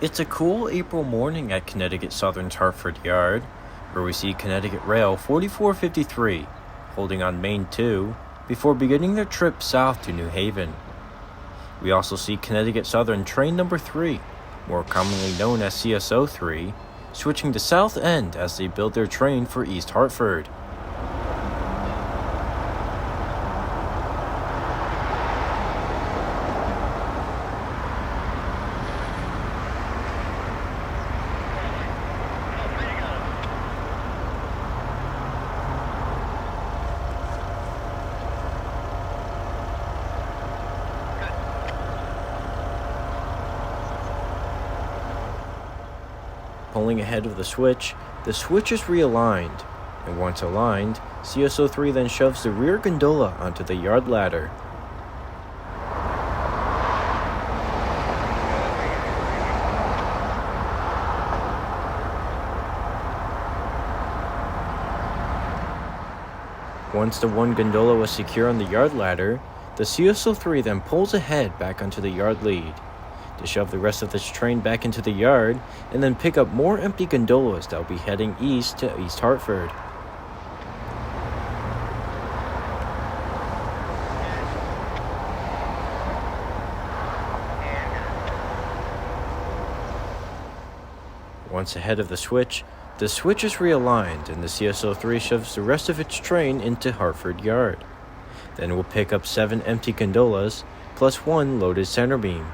It's a cool April morning at Connecticut Southern's Hartford Yard, where we see Connecticut Rail 4453 holding on Main 2 before beginning their trip south to New Haven. We also see Connecticut Southern Train Number 3, more commonly known as CSO 3, switching to South End as they build their train for East Hartford. Pulling ahead of the switch is realigned, and once aligned, CSO3 then shoves the rear gondola onto the yard ladder. Once the one gondola was secure on the yard ladder, the CSO3 then pulls ahead back onto the yard lead to shove the rest of this train back into the yard and then pick up more empty gondolas that will be heading east to East Hartford. Once ahead of the switch is realigned and the CSO3 shoves the rest of its train into Hartford Yard. Then it will pick up 7 empty gondolas plus 1 loaded center beam.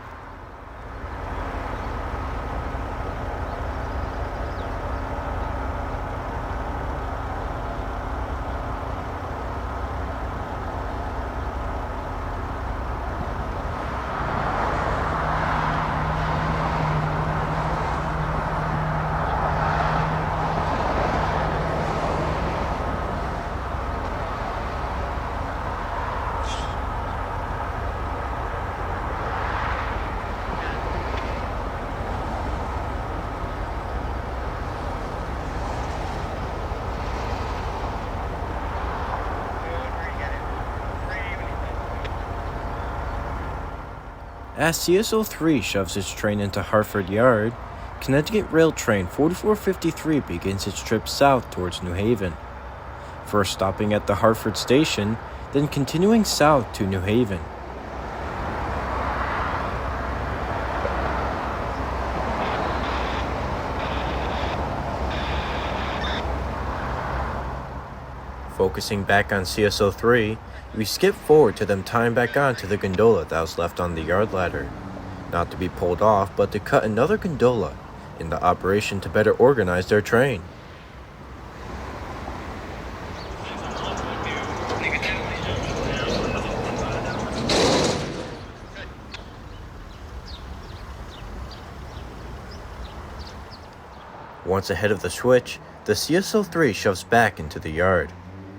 As CSO3 shoves its train into Hartford Yard, Connecticut Rail Train 4453 begins its trip south towards New Haven, first stopping at the Hartford station, then continuing south to New Haven. Focusing back on CSO3, we skip forward to them tying back on to the gondola that was left on the yard ladder, not to be pulled off but to cut another gondola in the operation to better organize their train. Once ahead of the switch, the CSO3 shoves back into the yard,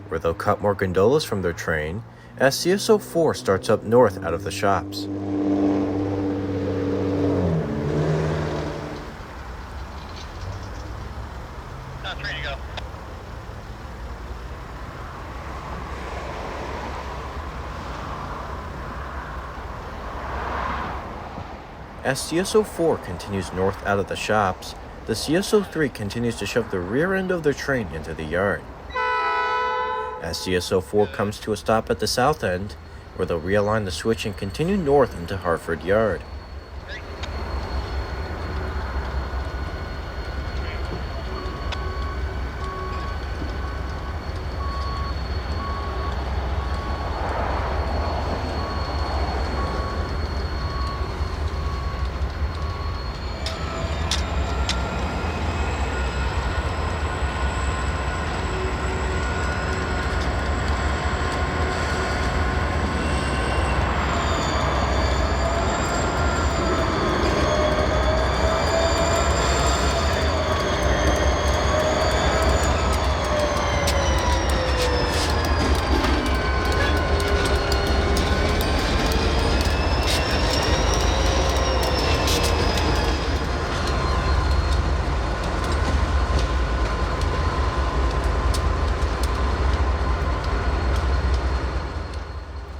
where they'll cut more gondolas from their train as CSO4 starts up north out of the shops. That's ready to go. As CSO4 continues north out of the shops, the CSO3 continues to shove the rear end of their train into the yard. As CSO4 comes to a stop at the south end, where they'll realign the switch and continue north into Hartford Yard.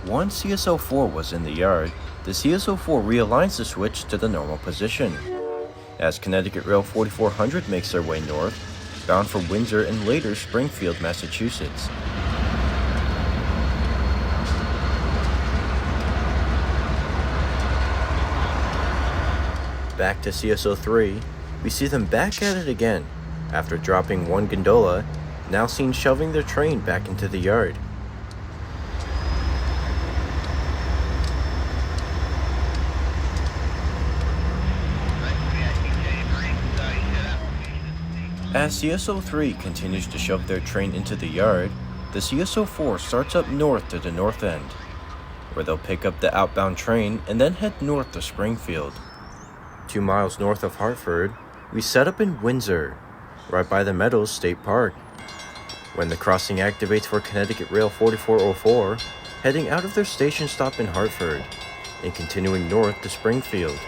Once CSO4 was in the yard, the CSO4 realigns the switch to the normal position. as Connecticut Rail 4400 makes their way north, bound for Windsor and later Springfield, Massachusetts. Back to CSO3, we see them back at it again, after dropping one gondola, now seen shoving their train back into the yard. As CSO3 continues to shove their train into the yard, the CSO4 starts up north to the north end, where they'll pick up the outbound train and then head north to Springfield. 2 miles north of Hartford, we set up in Windsor, right by the Meadows State Park, when the crossing activates for Connecticut Rail 4404, heading out of their station stop in Hartford and continuing north to Springfield.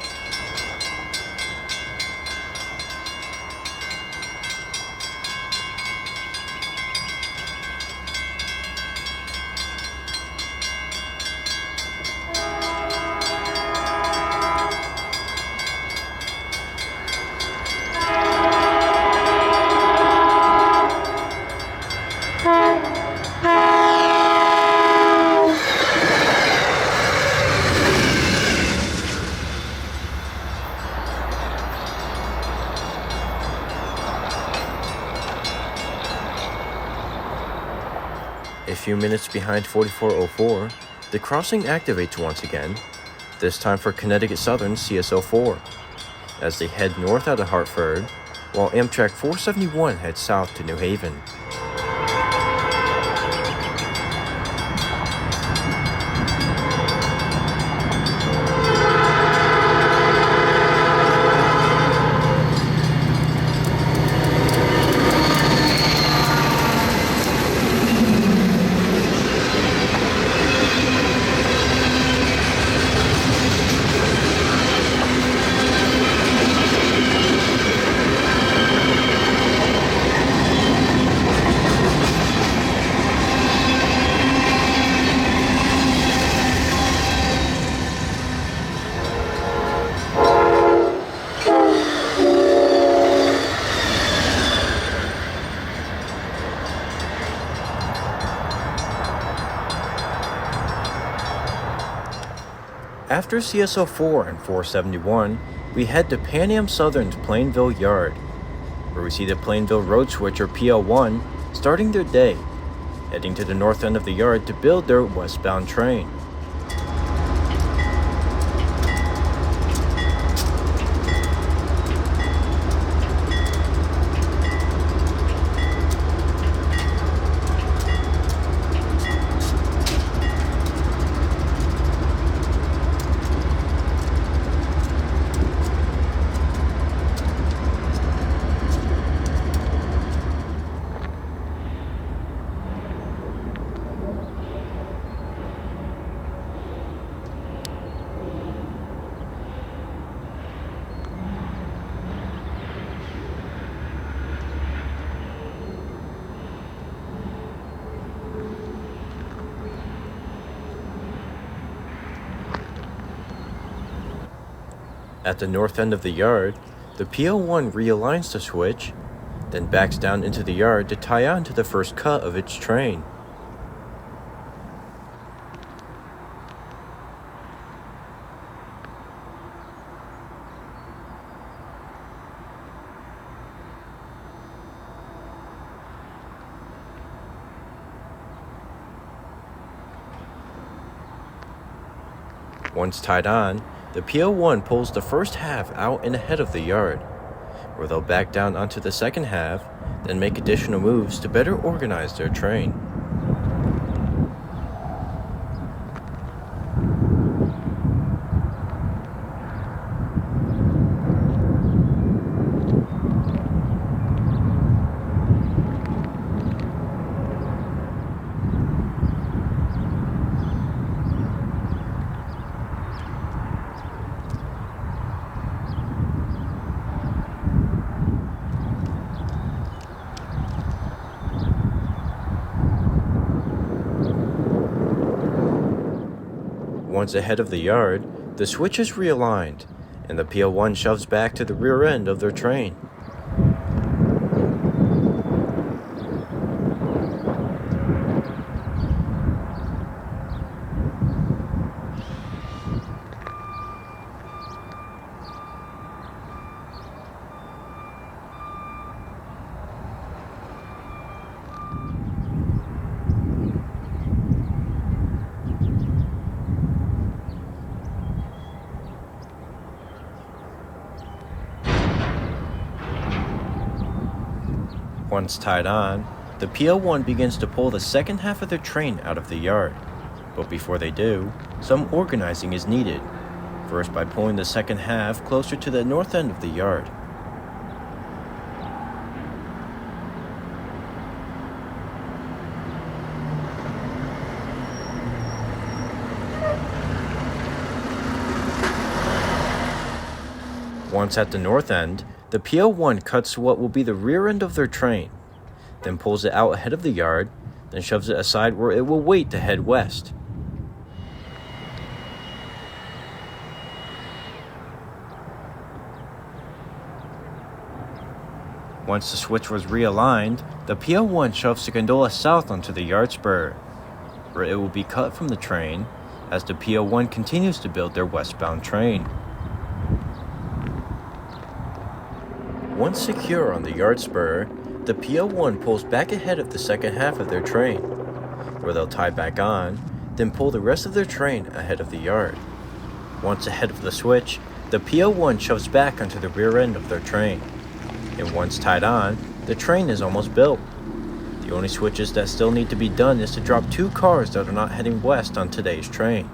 A few minutes behind 4404, the crossing activates once again, this time for Connecticut Southern CSO4, as they head north out of Hartford, while Amtrak 471 heads south to New Haven. After CSO4 and 471, we head to Pan Am Southern's Plainville Yard, where we see the Plainville Road Switcher PL1 starting their day, heading to the north end of the yard to build their westbound train. At the north end of the yard, the PL1 realigns the switch, then backs down into the yard to tie on to the first cut of its train. Once tied on, the PL1 pulls the first half out and ahead of the yard, where they'll back down onto the second half, then make additional moves to better organize their train. Once ahead of the yard, the switch is realigned, and the PL1 shoves back to the rear end of their train. Once tied on, the PL1 begins to pull the second half of their train out of the yard. But before they do, some organizing is needed. First by pulling the second half closer to the north end of the yard. Once at the north end, the PL1 cuts to what will be the rear end of their train, then pulls it out ahead of the yard, then shoves it aside where it will wait to head west. Once the switch was realigned, the PL1 shoves the gondola south onto the yard spur, where it will be cut from the train as the PL1 continues to build their westbound train. Once secure on the yard spur, the PL1 pulls back ahead of the second half of their train, where they'll tie back on, then pull the rest of their train ahead of the yard. Once ahead of the switch, the PL1 shoves back onto the rear end of their train, and once tied on, the train is almost built. The only switches that still need to be done is to drop 2 cars that are not heading west on today's train.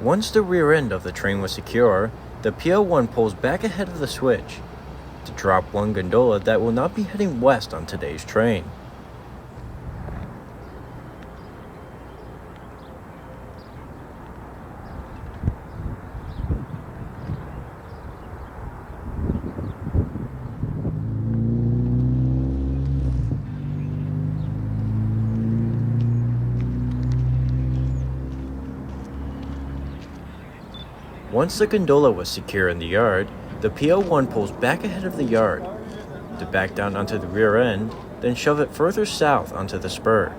Once the rear end of the train was secure, the PL1 pulls back ahead of the switch to drop 1 gondola that will not be heading west on today's train. Once the gondola was secure in the yard, the PL1 pulls back ahead of the yard to back down onto the rear end, then shove it further south onto the spur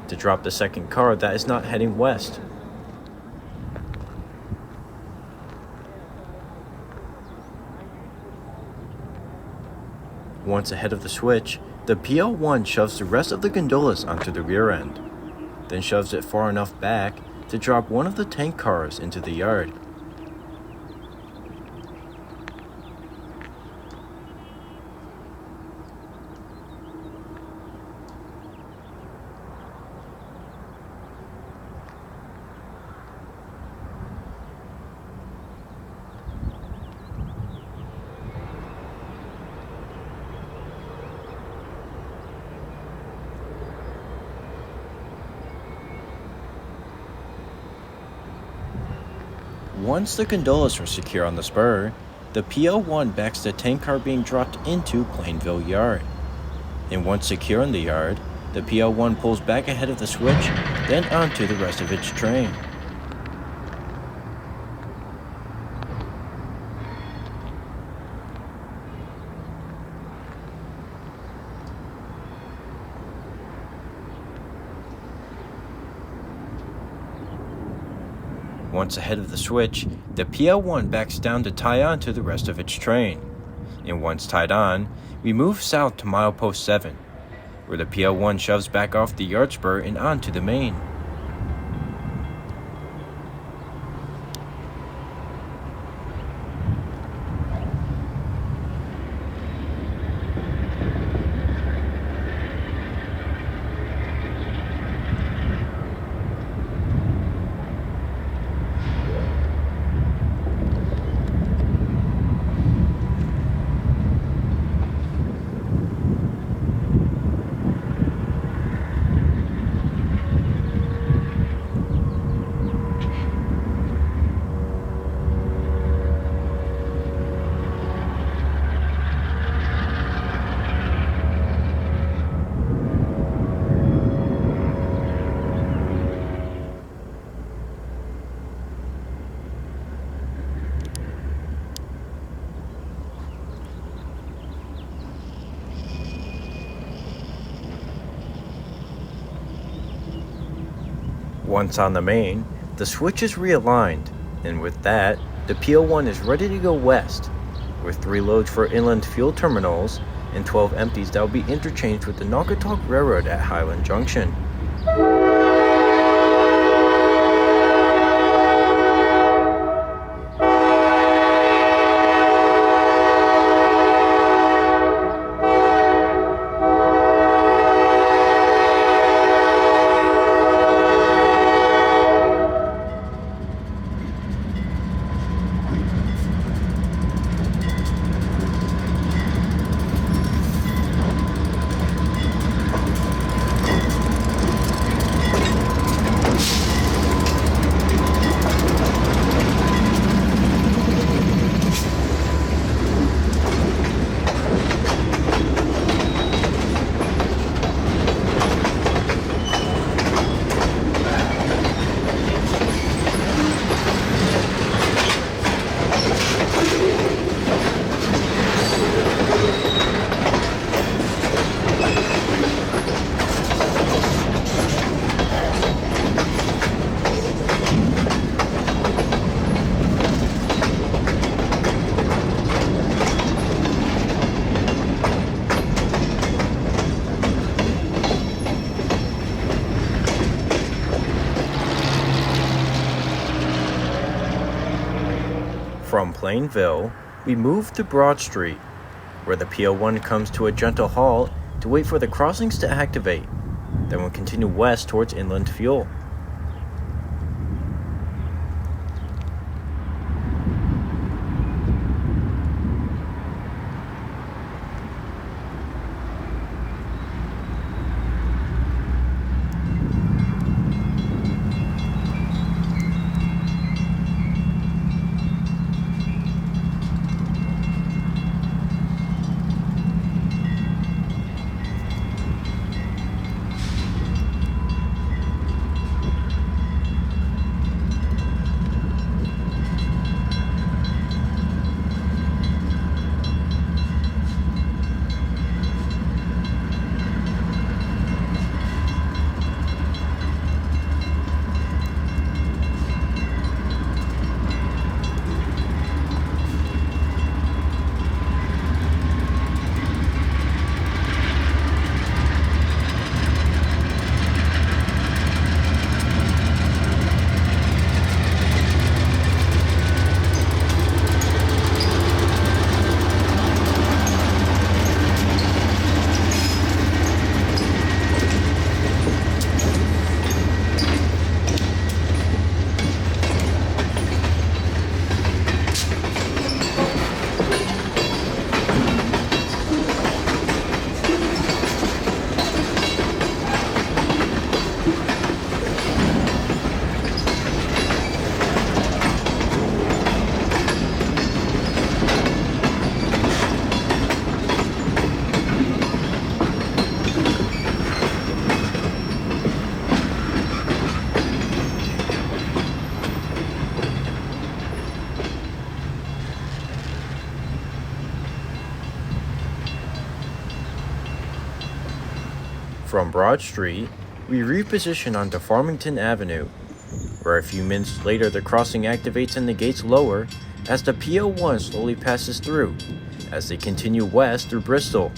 to drop the second car that is not heading west. Once ahead of the switch, the PL1 shoves the rest of the gondolas onto the rear end, then shoves it far enough back to drop one of the tank cars into the yard. Once the gondolas are secure on the spur, the PL1 backs the tank car being dropped into Plainville Yard. And once secure in the yard, the PL1 pulls back ahead of the switch, then onto the rest of its train. Once ahead of the switch, the PL1 backs down to tie on to the rest of its train. And once tied on, we move south to milepost 7, where the PL1 shoves back off the yard spur and onto the main. Once on the main, the switch is realigned, and with that, the PL1 is ready to go west, with 3 loads for inland fuel terminals and 12 empties that will be interchanged with the Naugatuck Railroad at Highland Junction. From Plainville, we move to Broad Street, where the PL1 comes to a gentle halt to wait for the crossings to activate. Then we'll continue west towards inland fuel. From Broad Street, we reposition onto Farmington Avenue, where a few minutes later the crossing activates and the gates lower as the PO1 slowly passes through as they continue west through Bristol.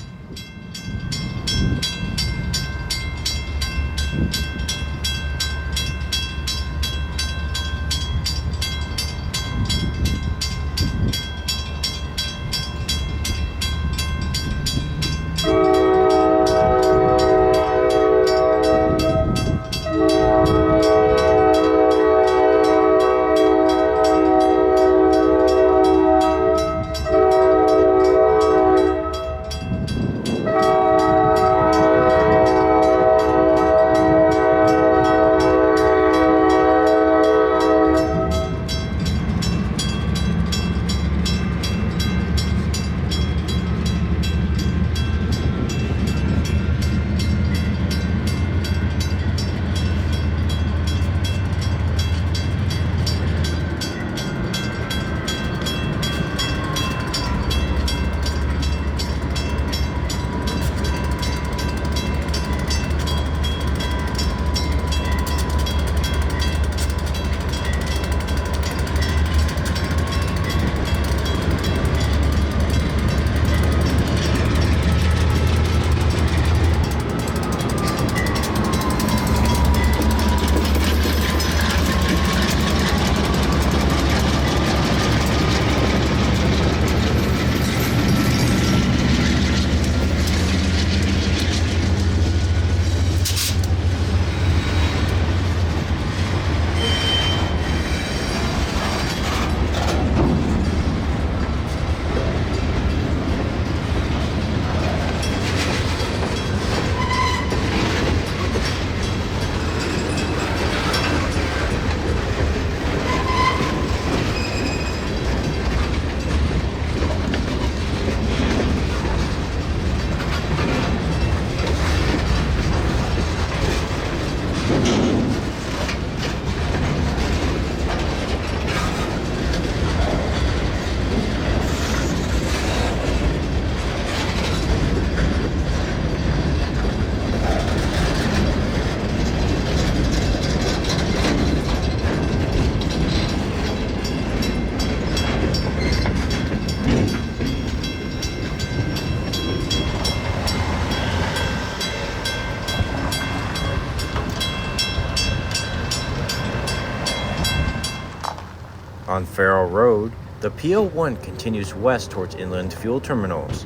On Farrell Road, the PO1 continues west towards inland fuel terminals,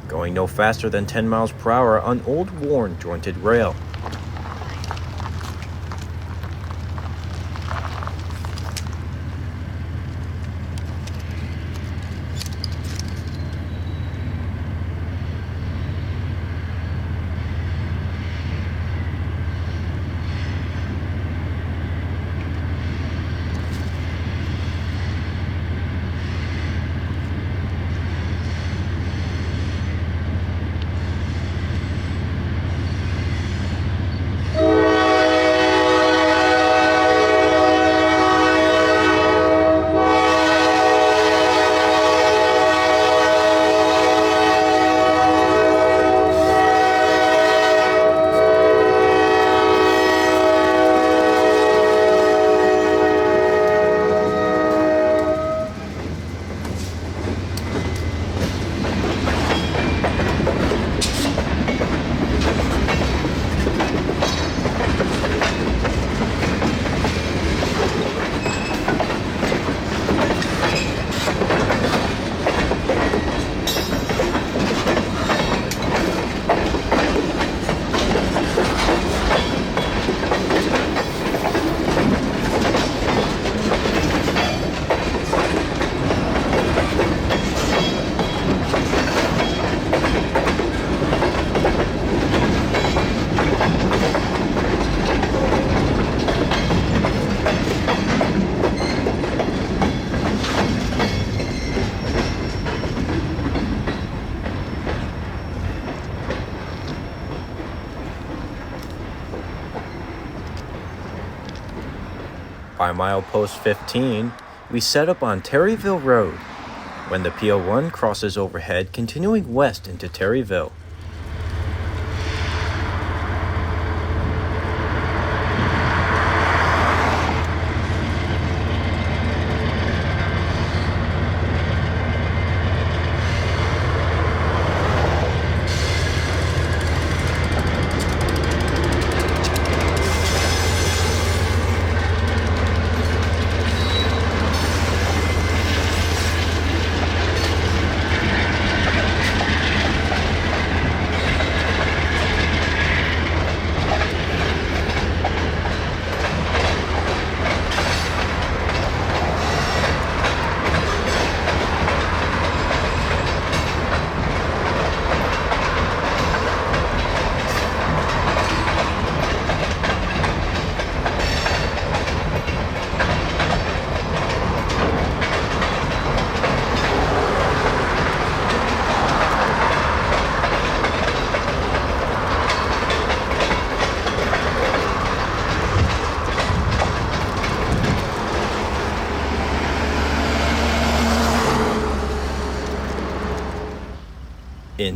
going no faster than 10 miles per hour on old worn jointed rail. By milepost 15, we set up on Terryville Road when the PO1 crosses overhead, continuing west into Terryville.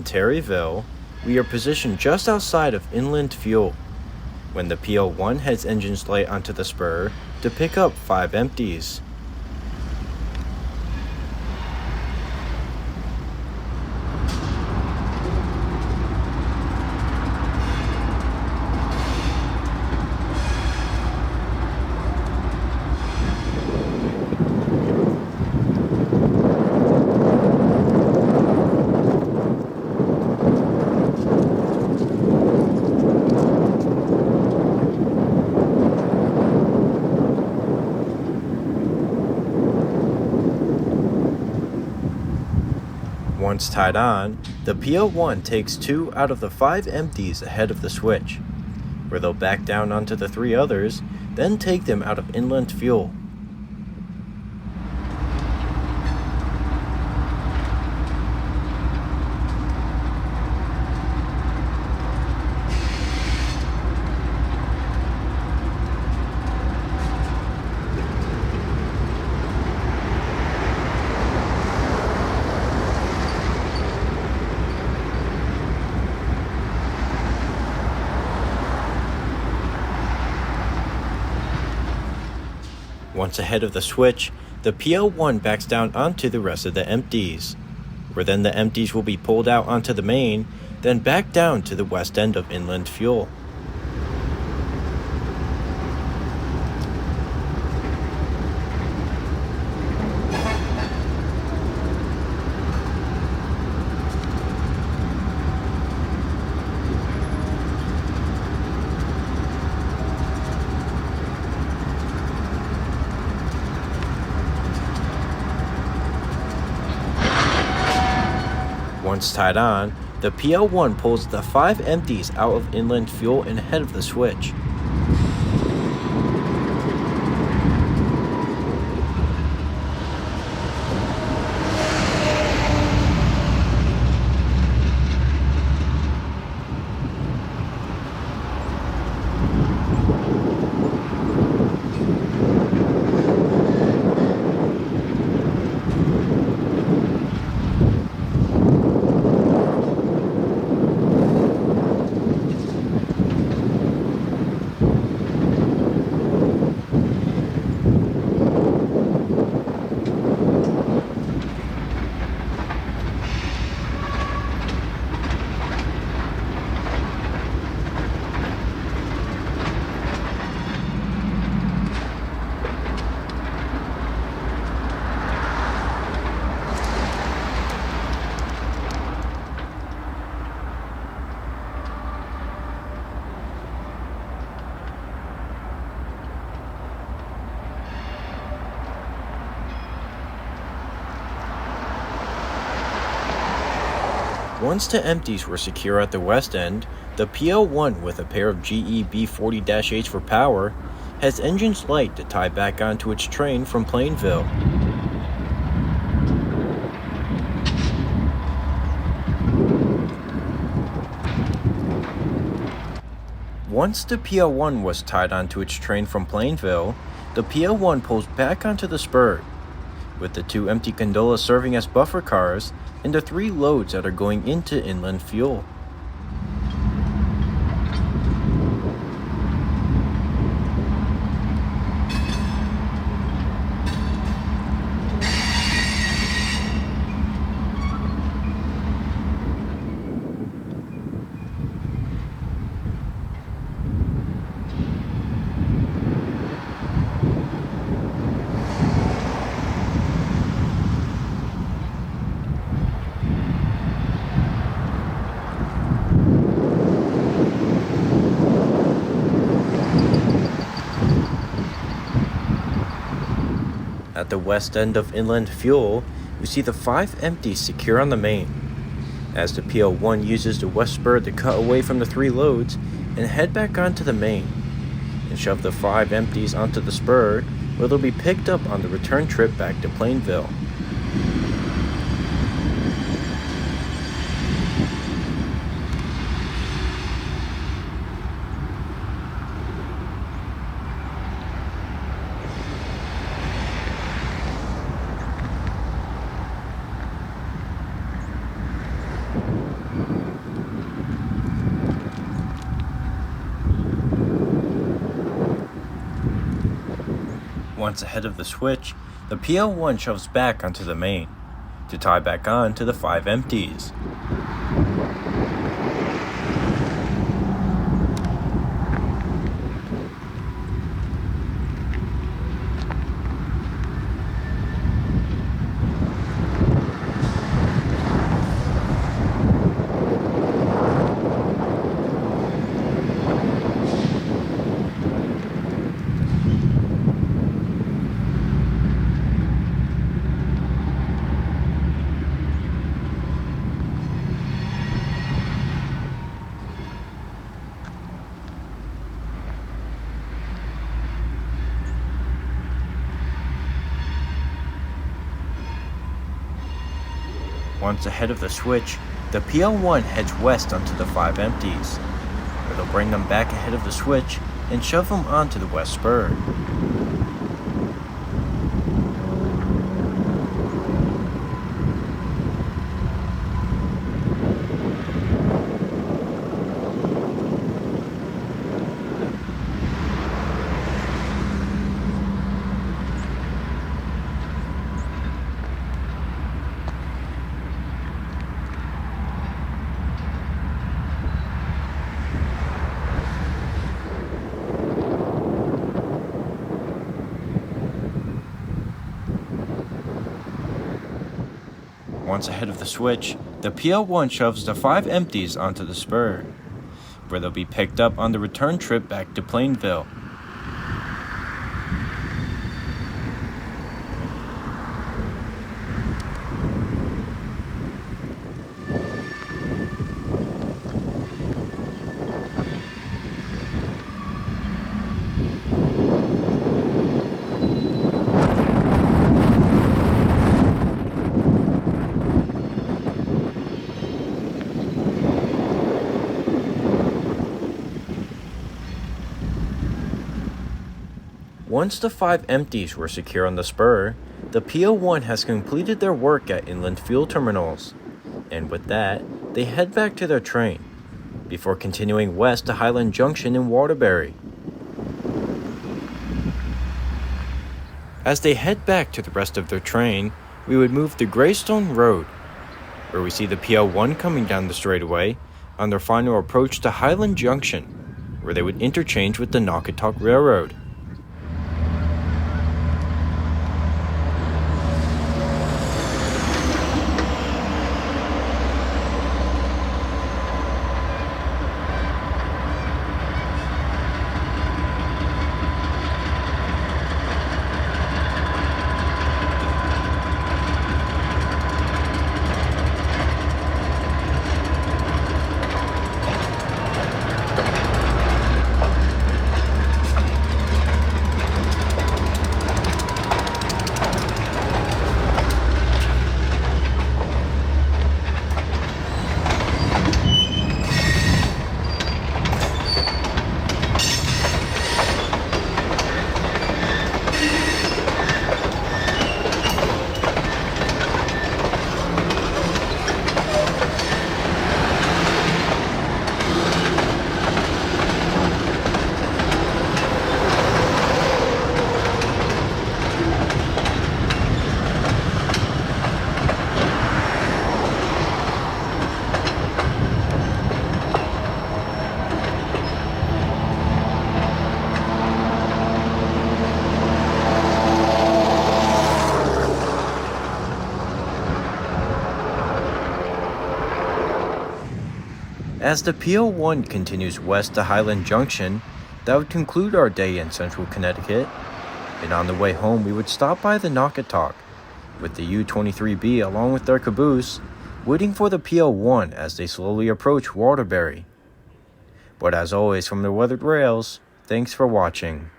Terryville, we are positioned just outside of Inland Fuel, when the PL1 heads engines light onto the spur to pick up 5 empties. Once tied on, the PL1 takes 2 out of the 5 empties ahead of the switch, where they'll back down onto the 3 others, then take them out of Inland Fuel. Once ahead of the switch, the PL1 backs down onto the rest of the empties, where then the empties will be pulled out onto the main, then back down to the west end of Inland Fuel. Once tied on, the PL1 pulls the 5 empties out of Inland Fuel and ahead of the switch. Once the empties were secure at the west end, the PL1 with a pair of GE B40-H for power has engines light to tie back onto its train from Plainville. Once the PL1 was tied onto its train from Plainville, the PL1 pulls back onto the spur, with the 2 empty gondolas serving as buffer cars and the 3 loads that are going into Inland Fuel. At the west end of Inland Fuel, we see the 5 empties secure on the main, as the PL1 uses the west spur to cut away from the 3 loads and head back onto the main, and shove the 5 empties onto the spur, where they'll be picked up on the return trip back to Plainville. Once ahead of the switch, the PL1 shoves back onto the main to tie back on to the 5 empties. Once ahead of the switch, the PL1 heads west onto the 5 empties, where they'll bring them back ahead of the switch and shove them onto the west spur. Once ahead of the switch, the PL1 shoves the 5 empties onto the spur, where they'll be picked up on the return trip back to Plainville. Once the 5 empties were secure on the spur, the PL1 has completed their work at inland fuel terminals, and with that, they head back to their train, before continuing west to Highland Junction in Waterbury. As they head back to the rest of their train, we would move to Greystone Road, where we see the PL1 coming down the straightaway on their final approach to Highland Junction, where they would interchange with the Naugatuck Railroad. As the PL1 continues west to Highland Junction, that would conclude our day in central Connecticut, and on the way home we would stop by the Naugatuck, with the U-23B along with their caboose, waiting for the PL1 as they slowly approach Waterbury. But as always from the Weathered Rails, thanks for watching.